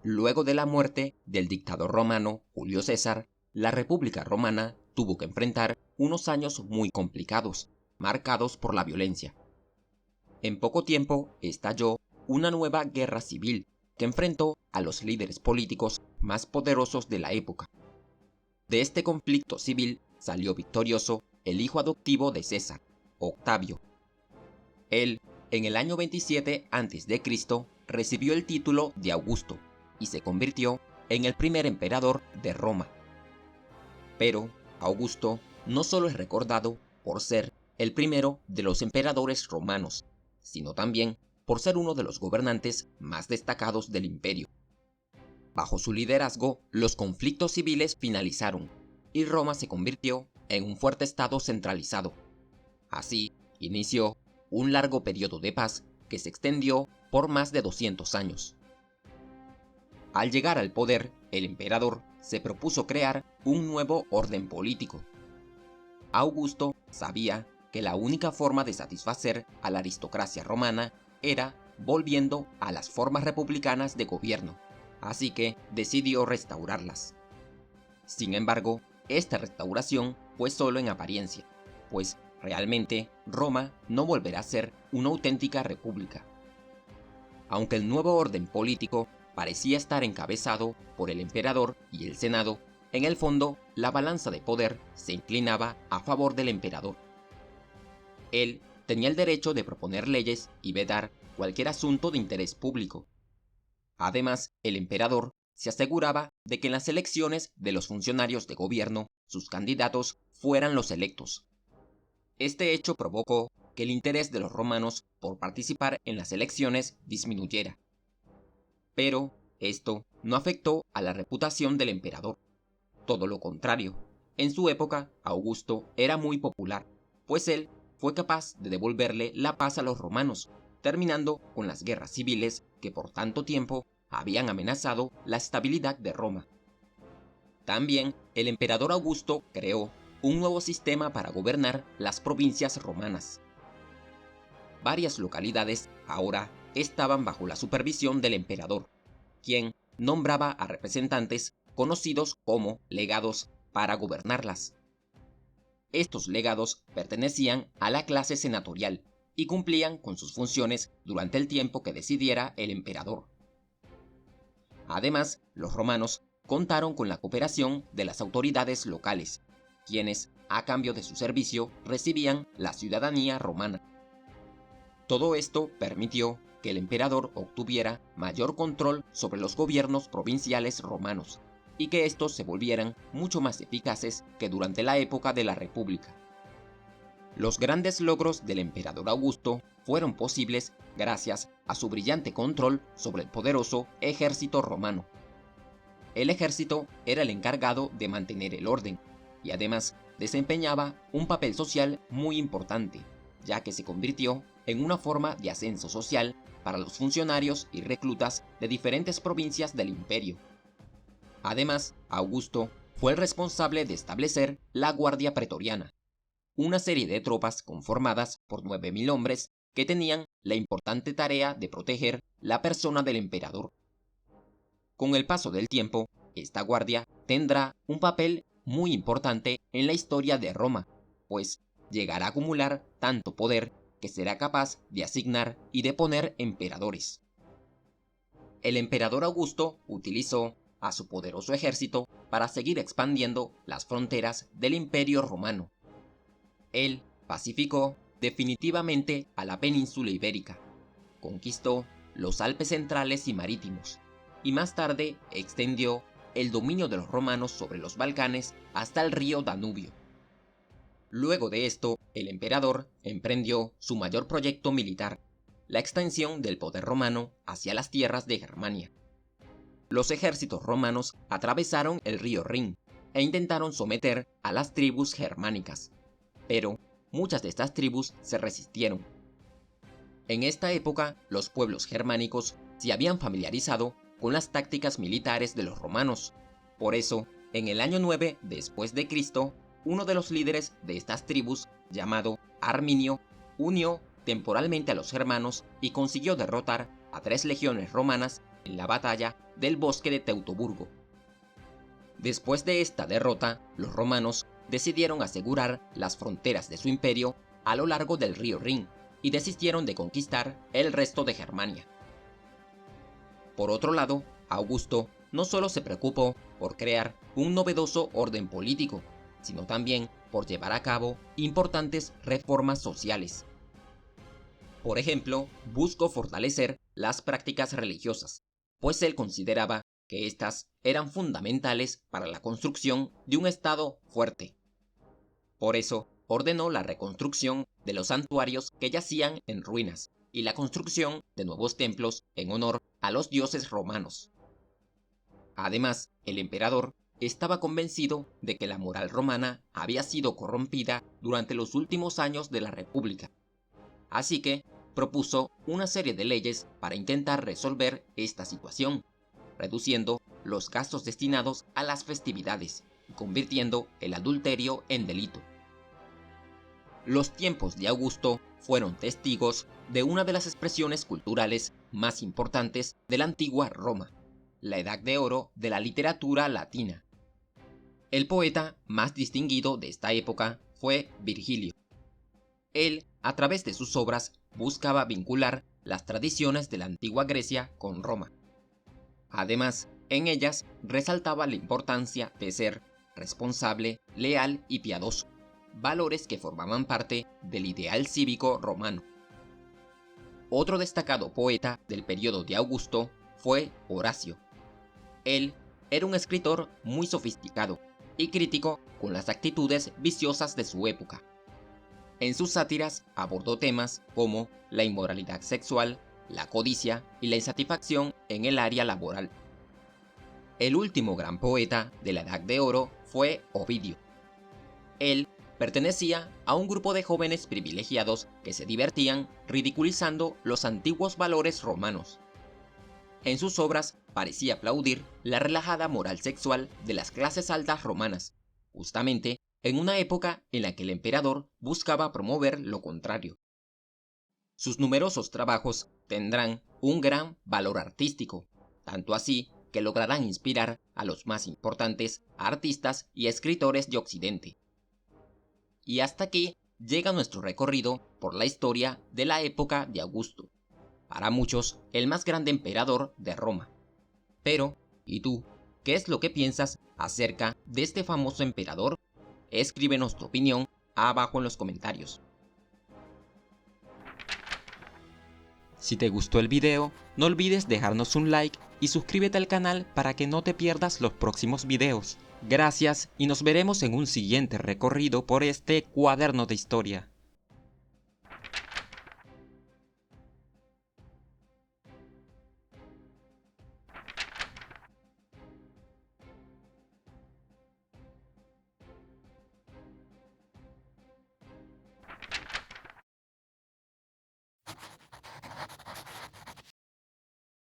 Luego de la muerte del dictador romano Julio César, la República Romana tuvo que enfrentar unos años muy complicados, marcados por la violencia. En poco tiempo estalló una nueva guerra civil que enfrentó a los líderes políticos más poderosos de la época. De este conflicto civil salió victorioso el hijo adoptivo de César, Octavio. Él, en el año 27 a.C., recibió el título de Augusto y se convirtió en el primer emperador de Roma. Pero Augusto no solo es recordado por ser el primero de los emperadores romanos, sino también por ser uno de los gobernantes más destacados del imperio. Bajo su liderazgo, los conflictos civiles finalizaron y Roma se convirtió en un fuerte estado centralizado. Así, inició un largo periodo de paz que se extendió por más de 200 años. Al llegar al poder, el emperador se propuso crear un nuevo orden político. Augusto sabía que la única forma de satisfacer a la aristocracia romana era volviendo a las formas republicanas de gobierno, así que decidió restaurarlas. Sin embargo, esta restauración fue solo en apariencia, pues realmente Roma no volverá a ser una auténtica república. Aunque el nuevo orden político parecía estar encabezado por el emperador y el senado, en el fondo la balanza de poder se inclinaba a favor del emperador. Él tenía el derecho de proponer leyes y vetar cualquier asunto de interés público. Además, el emperador se aseguraba de que en las elecciones de los funcionarios de gobierno, sus candidatos fueran los electos. Este hecho provocó que el interés de los romanos por participar en las elecciones disminuyera. Pero esto no afectó a la reputación del emperador. Todo lo contrario, en su época Augusto era muy popular, pues él fue capaz de devolverle la paz a los romanos, terminando con las guerras civiles que por tanto tiempo habían amenazado la estabilidad de Roma. También el emperador Augusto creó un nuevo sistema para gobernar las provincias romanas. Varias localidades ahora estaban bajo la supervisión del emperador, quien nombraba a representantes conocidos como legados para gobernarlas. Estos legados pertenecían a la clase senatorial y cumplían con sus funciones durante el tiempo que decidiera el emperador. Además, los romanos contaron con la cooperación de las autoridades locales, quienes, a cambio de su servicio, recibían la ciudadanía romana. Todo esto permitió que el emperador obtuviera mayor control sobre los gobiernos provinciales romanos, y que estos se volvieran mucho más eficaces que durante la época de la República. Los grandes logros del emperador Augusto fueron posibles gracias a su brillante control sobre el poderoso ejército romano. El ejército era el encargado de mantener el orden, y además desempeñaba un papel social muy importante, ya que se convirtió en una forma de ascenso social para los funcionarios y reclutas de diferentes provincias del imperio. Además, Augusto fue el responsable de establecer la Guardia Pretoriana, una serie de tropas conformadas por 9.000 hombres que tenían la importante tarea de proteger la persona del emperador. Con el paso del tiempo, esta guardia tendrá un papel muy importante en la historia de Roma, pues llegará a acumular tanto poder que será capaz de asignar y deponer emperadores. El emperador Augusto utilizó a su poderoso ejército para seguir expandiendo las fronteras del Imperio Romano. Él pacificó definitivamente a la península ibérica, conquistó los Alpes centrales y marítimos, y más tarde extendió el dominio de los romanos sobre los Balcanes hasta el río Danubio. Luego de esto, el emperador emprendió su mayor proyecto militar, la extensión del poder romano hacia las tierras de Germania. Los ejércitos romanos atravesaron el río Rin e intentaron someter a las tribus germánicas, pero muchas de estas tribus se resistieron. En esta época, los pueblos germánicos se habían familiarizado con las tácticas militares de los romanos. Por eso, en el año 9 después de Cristo, uno de los líderes de estas tribus, llamado Arminio, unió temporalmente a los germanos y consiguió derrotar a 3 legiones romanas en la batalla del bosque de Teutoburgo. Después de esta derrota, los romanos decidieron asegurar las fronteras de su imperio a lo largo del río Rin y desistieron de conquistar el resto de Germania. Por otro lado, Augusto no solo se preocupó por crear un novedoso orden político, sino también por llevar a cabo importantes reformas sociales. Por ejemplo, buscó fortalecer las prácticas religiosas, pues él consideraba que éstas eran fundamentales para la construcción de un Estado fuerte. Por eso, ordenó la reconstrucción de los santuarios que yacían en ruinas y la construcción de nuevos templos en honor a los dioses romanos. Además, el emperador estaba convencido de que la moral romana había sido corrompida durante los últimos años de la República. Así que propuso una serie de leyes para intentar resolver esta situación, reduciendo los gastos destinados a las festividades y convirtiendo el adulterio en delito. Los tiempos de Augusto fueron testigos de una de las expresiones culturales más importantes de la antigua Roma, la Edad de Oro de la literatura latina. El poeta más distinguido de esta época fue Virgilio. Él, a través de sus obras, buscaba vincular las tradiciones de la antigua Grecia con Roma. Además, en ellas resaltaba la importancia de ser responsable, leal y piadoso, valores que formaban parte del ideal cívico romano. Otro destacado poeta del periodo de Augusto fue Horacio. Él era un escritor muy sofisticado y crítico con las actitudes viciosas de su época. En sus sátiras abordó temas como la inmoralidad sexual, la codicia y la insatisfacción en el área laboral. El último gran poeta de la Edad de Oro fue Ovidio. Él pertenecía a un grupo de jóvenes privilegiados que se divertían ridiculizando los antiguos valores romanos. En sus obras parecía aplaudir la relajada moral sexual de las clases altas romanas, justamente en una época en la que el emperador buscaba promover lo contrario. Sus numerosos trabajos tendrán un gran valor artístico, tanto así que lograrán inspirar a los más importantes artistas y escritores de Occidente. Y hasta aquí llega nuestro recorrido por la historia de la época de Augusto, para muchos el más grande emperador de Roma. Pero, ¿y tú? ¿Qué es lo que piensas acerca de este famoso emperador? Escríbenos tu opinión abajo en los comentarios. Si te gustó el video, no olvides dejarnos un like y suscríbete al canal para que no te pierdas los próximos videos. Gracias y nos veremos en un siguiente recorrido por este cuaderno de historia.